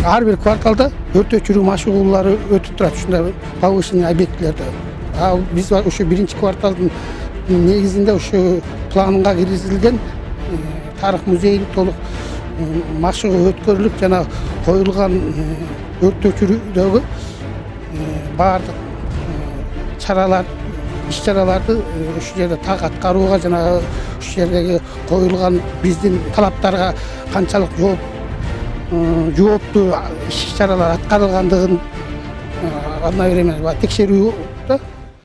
ар бир кварталда өрт өчүрүү машыгуулары өтүп турат ушундай повышенный объектилерде. Ал биз ошо биринчи кварталдын негизинде ошо планга киргизилген тарых музейин толук машыгуу өткөрүлүп жана коюлган өрт өчүрүүдөгү баардык чаралар иш-чараларды ушул жерде так аткарууга жана ушул жердеги коюлган биздин талаптарга канчалык жооптуу иш-чаралар аткарылгандыгын андайбир эме текшерүү да.